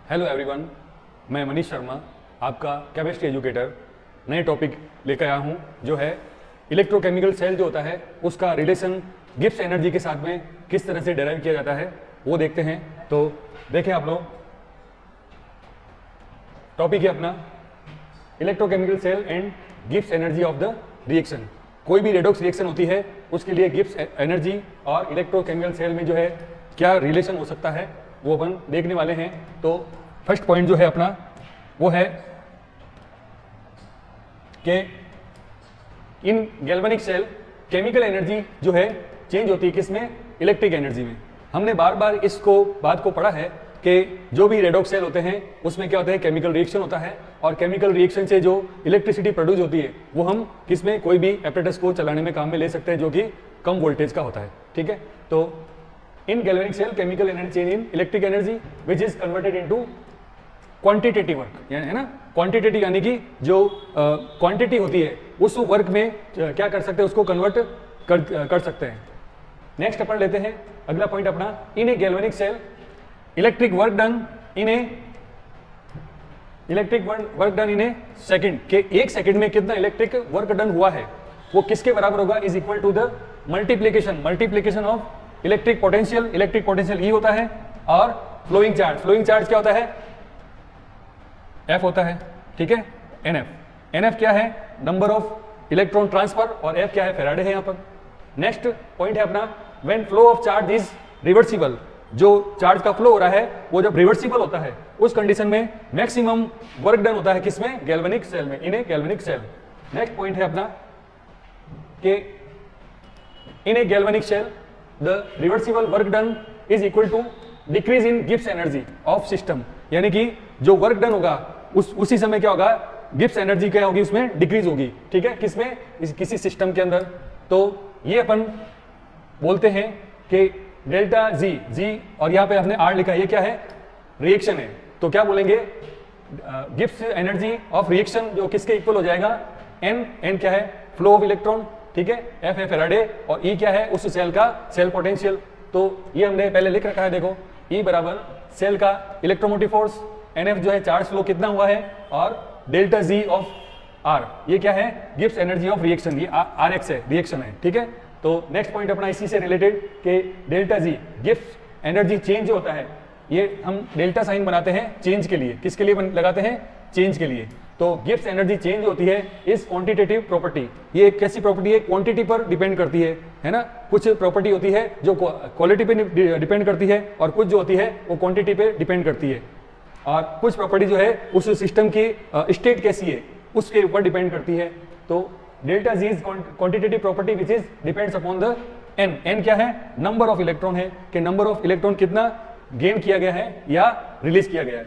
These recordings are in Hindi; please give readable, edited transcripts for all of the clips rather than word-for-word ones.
हेलो एवरीवन, मैं मनीष शर्मा, आपका केमिस्ट्री एजुकेटर, नए टॉपिक लेकर आया हूँ जो है इलेक्ट्रोकेमिकल सेल जो होता है उसका रिलेशन गिब्स एनर्जी के साथ में किस तरह से डेराइव किया जाता है वो देखते हैं। तो देखें आप लोग, टॉपिक है अपना electrochemical cell and Gibbs energy of the reaction. कोई भी रेडॉक्स रिएक्शन होती है उसके लिए गिब्स एनर्जी और इलेक्ट्रोकेमिकल सेल में जो है क्या रिलेशन हो सकता है वो अपन देखने वाले हैं। तो फर्स्ट पॉइंट जो है अपना वो है कि इन गैल्वेनिक सेल केमिकल एनर्जी जो है चेंज होती है किसमें, इलेक्ट्रिक एनर्जी में। हमने बार बार इसको बात को पढ़ा है कि जो भी रेडॉक्स सेल होते हैं उसमें क्या होता है, केमिकल रिएक्शन होता है और केमिकल रिएक्शन से जो इलेक्ट्रिसिटी प्रोड्यूस होती है वो हम किसमें, कोई भी एपरेटस को चलाने में काम में ले सकते हैं जो कि कम वोल्टेज का होता है। ठीक है, तो in galvanic cell chemical energy change in electric energy which is converted into quantitative work, है ना। क्वांटिटेटिव यानी कि जो क्वांटिटी होती है उस वर्क में क्या कर सकते हैं, उसको कन्वर्ट कर सकते हैं। नेक्स्ट अपन लेते हैं अगला पॉइंट अपना, in a galvanic cell electric work done in a second, के एक सेकंड में कितना इलेक्ट्रिक वर्क डन हुआ है वो किसके बराबर होगा, is equal to the multiplication of electric potential E होता है और फ्लोइंग चार्ज क्या होता है, एफ होता है। ठीक है, एनएफ क्या है, नंबर ऑफ इलेक्ट्रॉन ट्रांसफर, और एफ क्या है, फैराडे है यहाँ पर। नेक्स्ट पॉइंट है अपना, when flow of charge is reversible, जो चार्ज का फ्लो हो रहा है वो जब रिवर्सिबल होता है उस कंडीशन में मैक्सिमम वर्क डन होता है किसमें, गैल्वेनिक सेल में, in a galvanic cell. Next point है अपना कि in a galvanic cell the reversible work done is equal to decrease in Gibbs energy of system, यानी कि जो वर्क डन होगा उसी समय क्या होगा, गिब्स एनर्जी क्या होगी उसमें डिक्रीज होगी। ठीक है, किसमें, किसी सिस्टम के अंदर। तो ये अपन बोलते हैं कि डेल्टा जी और यहाँ पे आपने आर लिखा है, ये क्या है, रिएक्शन है। तो क्या बोलेंगे, गिब्स एनर्जी ऑफ रिएक्शन जो किसके इक्वल हो जाएगा, एन क्या है, फ्लो ऑफ इलेक्ट्रॉन। ठीक है, एफ है फैराडे और ई क्या है, उस सेल का सेल पोटेंशियल। तो ये हमने पहले लिख रखा है, देखो ई बराबर सेल का इलेक्ट्रोमोटिव फोर्स, एनएफ जो है चार्ज फ्लो कितना हुआ है, और डेल्टा जी ऑफ आर ये क्या है, गिब्स एनर्जी ऑफ रिएक्शन, ये आर एक्स है, रिएक्शन है। ठीक है, तो नेक्स्ट पॉइंट अपना इसी से रिलेटेड कि delta G Gibbs energy change होता है, ये हम डेल्टा साइन बनाते हैं चेंज के लिए, किसके लिए लगाते हैं, चेंज के लिए। तो गिब्स एनर्जी चेंज होती है इस क्वांटिटेटिव प्रॉपर्टी, ये एक कैसी प्रॉपर्टी है, क्वांटिटी पर डिपेंड करती है ना। कुछ प्रॉपर्टी होती है जो क्वालिटी पे डिपेंड करती है और कुछ जो होती है वो क्वांटिटी पे डिपेंड करती है, और कुछ प्रॉपर्टी जो है उस सिस्टम की स्टेट कैसी है उसके ऊपर डिपेंड करती है। तो delta G is quantitative property which is depends upon the N क्या है, नंबर ऑफ इलेक्ट्रॉन है, कि नंबर ऑफ इलेक्ट्रॉन कितना गेन किया गया है या रिलीज किया गया है।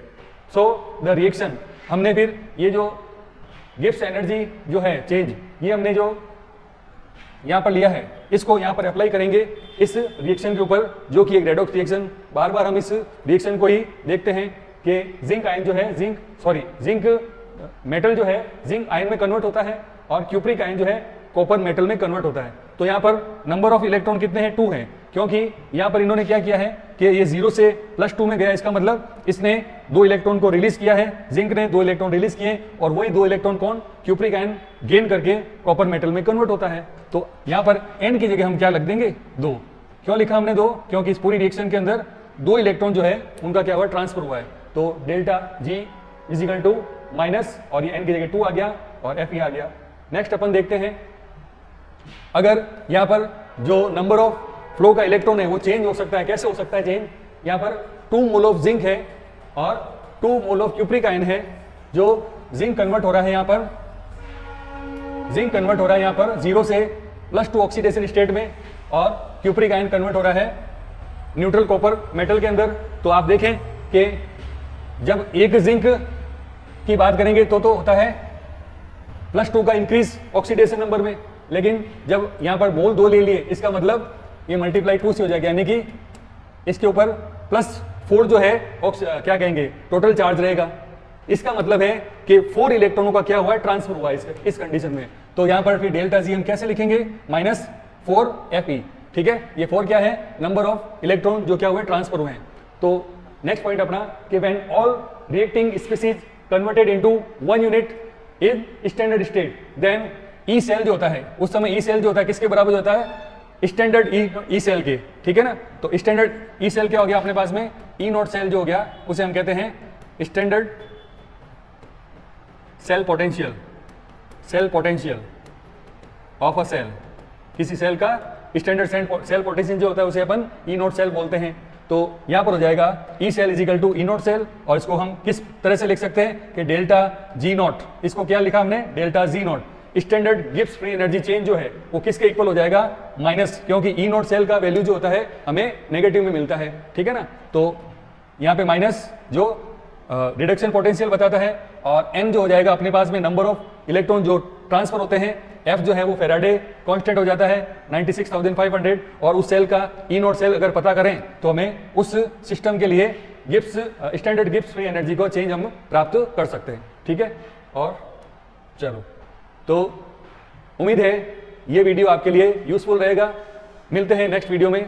सो द रिएक्शन, हमने फिर ये जो गिब्स एनर्जी जो है चेंज, ये हमने जो यहाँ पर लिया है इसको यहाँ पर अप्लाई करेंगे इस रिएक्शन के ऊपर, जो कि एक रेडॉक्स रिएक्शन। बार बार हम इस रिएक्शन को ही देखते हैं कि जिंक आयन जो है, जिंक मेटल जो है जिंक आयन में कन्वर्ट होता है और क्यूप्रिक आयन जो है कॉपर मेटल में कन्वर्ट होता है। तो यहाँ पर नंबर ऑफ इलेक्ट्रॉन कितने हैं, 2 हैं, क्योंकि यहाँ पर इन्होंने क्या किया है कि ये 0 से +2 में गया, इसका मतलब इसने 2 इलेक्ट्रॉन को रिलीज किया है, जिंक ने 2 इलेक्ट्रॉन रिलीज किए और वही 2 इलेक्ट्रॉन कौन, क्यूप्रिक आयन गेन करके कॉपर मेटल में कन्वर्ट होता है। तो यहाँ पर एन की जगह हम क्या लिख देंगे, 2। क्यों लिखा हमने 2, क्योंकि इस पूरी रिएक्शन के अंदर 2 इलेक्ट्रॉन जो है उनका क्या हुआ, ट्रांसफर हुआ है। तो delta G is equal to minus, और ये एन की जगह 2 आ गया और एफ आ गया। नेक्स्ट अपन देखते हैं, अगर यहाँ पर जो नंबर ऑफ फ्लो का इलेक्ट्रॉन है वो चेंज हो सकता है, कैसे हो सकता है चेंज, यहाँ पर 2 मोल ऑफ जिंक है और 2 मोल ऑफ क्यूप्रिक आयन है, जो जिंक कन्वर्ट हो रहा है यहाँ पर, जिंक कन्वर्ट हो रहा है यहाँ पर 0 से +2 ऑक्सीडेशन स्टेट में, और क्यूप्रिक आयन कन्वर्ट हो रहा है न्यूट्रल कॉपर मेटल के अंदर। तो आप देखें कि जब एक जिंक की बात करेंगे तो होता है +2 का इंक्रीज ऑक्सीडेशन नंबर में, लेकिन जब यहाँ पर मोल 2 ले लिए इसका मतलब ये मल्टीप्लाई 2 से हो जाएगा, यानी कि इसके ऊपर +4 जो है क्या कहेंगे, टोटल चार्ज रहेगा। इसका मतलब है कि 4 इलेक्ट्रॉनों का क्या हुआ है, ट्रांसफर हुआ है इस कंडीशन में। तो यहाँ पर फिर डेल्टा जी हम कैसे लिखेंगे, -4 Fe। ठीक है, ये 4 क्या है, नंबर ऑफ इलेक्ट्रॉन जो क्या हुए, ट्रांसफर हुए हैं। तो नेक्स्ट पॉइंट अपना कि when all reacting species converted into one unit in standard state then E cell जो होता है, उस समय ई सेल जो होता है किसके बराबर होता है, स्टैंडर्ड ई सेल के, ठीक है ना। तो स्टैंडर्ड ई सेल क्या हो गया अपने पास में, ई नॉट सेल जो हो गया उसे हम कहते हैं standard cell potential of a cell. किसी सेल का स्टैंडर्ड सेल पोटेंशियल जो होता है उसे अपन ई नॉट सेल बोलते हैं। तो यहां पर हो जाएगा E cell is equal to E naught cell, और इसको हम किस तरह से लिख सकते हैं कि डेल्टा जी नॉट, इसको क्या लिखा हमने, delta G not. Standard Gibbs free energy change जो है वो किसके इक्वल हो जाएगा, माइनस, क्योंकि ई नॉट सेल का वैल्यू जो होता है हमें नेगेटिव में मिलता है, ठीक है ना। तो यहाँ पे माइनस जो रिडक्शन पोटेंशियल बताता है, और n जो हो जाएगा अपने पास में नंबर ऑफ इलेक्ट्रॉन जो ट्रांसफर होते हैं, f जो है वो फैराडे कांस्टेंट हो जाता है 96,500, और उस सेल का ई नॉट सेल अगर पता करें तो हमें उस सिस्टम के लिए Gibbs standard Gibbs free energy को चेंज हम प्राप्त कर सकते हैं, ठीक है। और चलो, तो उम्मीद है ये वीडियो आपके लिए यूजफुल रहेगा। मिलते हैं नेक्स्ट वीडियो में।